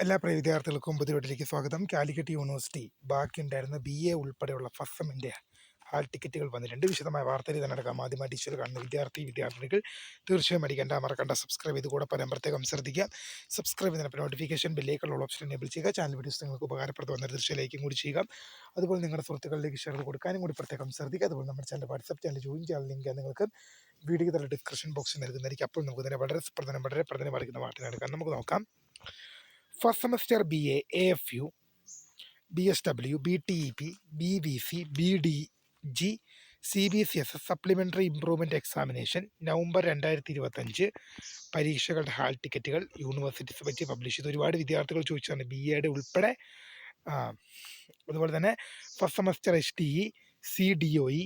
എല്ലാ പ്രിയ വിദ്യാർത്ഥികൾക്കും പുതിയവട്ടിലേക്ക് സ്വാഗതം. കാലിക്കറ്റ് യൂണിവേഴ്സിറ്റി ബാക്കിയുണ്ടായിരുന്ന BA ഉൾപ്പെടെയുള്ള ഫസ്റ്റ് സെമ്മിൻ്റെ ഹാൾ ടിക്കറ്റുകൾ വന്നിട്ടുണ്ട്. വിശദമായ വാർത്തയിൽ തന്നെ നടക്കാം. ആദ്യമായി ടീച്ചർ കാണുന്ന വിദ്യാർത്ഥിനികൾ തീർച്ചയായും അടിക്കേണ്ട മറക്കണ്ട സബ്സ്ക്രൈബ് ചെയ്ത് കൂടെ പറയാൻ പ്രത്യേകം ശ്രദ്ധിക്കുക. സബ്സ്ക്രൈബ് ചെയ്യുന്നതിന് നോട്ടിഫിക്കേഷൻ ബില്ലേക്കുള്ള ഓപ്ഷൻ എനേബിൾ ചെയ്യുക. ചാനൽ വീഡിയോസ് നിങ്ങൾക്ക് ഉപകാരപ്രദമായ തീർച്ചയായും ലൈക്കും കൂടി ചെയ്യുക. അതുപോലെ നിങ്ങളുടെ സുഹൃത്തുക്കളിലേക്ക് ഷെയർ ചെയ്ത് കൊടുക്കാനും കൂടി പ്രത്യേകം ശ്രദ്ധിക്കുക. അതുപോലെ നമ്മുടെ ചാനൽ വാട്സ്ആപ്പ് ചാനൽ ജോയിൻ ചെയ്യാൻ ലിങ്ക് നിങ്ങൾക്ക് വീഡിയോ തന്നെ ഡിസ്ക്രിപ്ഷൻ ബോക്സിൽ നൽകുന്നതായിരിക്കും. അപ്പോൾ നമുക്ക് തന്നെ വളരെ പ്രധാനമായിരിക്കുന്ന വാർത്ത എടുക്കാം. നമുക്ക് നോക്കാം. First semester BA, AFU, BSW, BTEP, BVC, BDG, CBCSS supplementary improvement examination November 2025 പരീക്ഷകളുടെ ഹാൾ ടിക്കറ്റുകൾ യൂണിവേഴ്സിറ്റീസ് പറ്റി പബ്ലിഷ് ചെയ്തു. ഒരുപാട് വിദ്യാർത്ഥികൾ ചോദിച്ചതാണ് BAയുടെ ഉൾപ്പെടെ. അതുപോലെ തന്നെ first semester HTE, CDOE,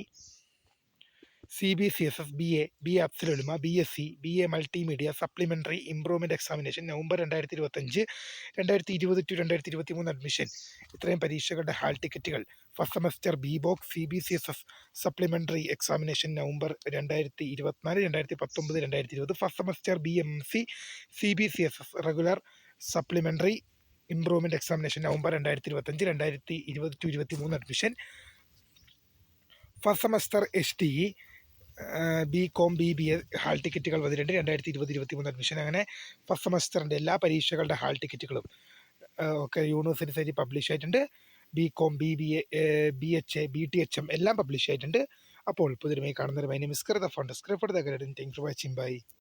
CBCSS, BA, BA അബ്സലുലുമ, BSc, BA multimedia supplementary improvement examination November 2025, 2020-2023 admission. ഇത്രയും പരീക്ഷകളുടെ ഹാൾ ടിക്കറ്റുകൾ first semester BBOC, CBCSS supplementary examination November 2024, 2019, 2020. First semester BMC, CBCSS regular supplementary improvement examination November 2025, 2020-2023 admission. First semester HTE, BCom, BBA hall ടിക്കറ്റുകൾ വന്നിട്ടുണ്ട്. 2020-2023 admission. അങ്ങനെ first സെമസ്റ്ററിൻ്റെ എല്ലാ പരീക്ഷകളുടെ hall ടിക്കറ്റുകളും ഒക്കെ university സൈറ്റിൽ പബ്ലിഷ് ആയിട്ടുണ്ട്. BCom, BBA, BHA, BTHM എല്ലാം publish ആയിട്ടുണ്ട്. അപ്പോൾ പുതിയതുമായി കാണുന്നവരുമായി നമസ്കാരം. Phone describe for the guidance. Thanks for watching. By.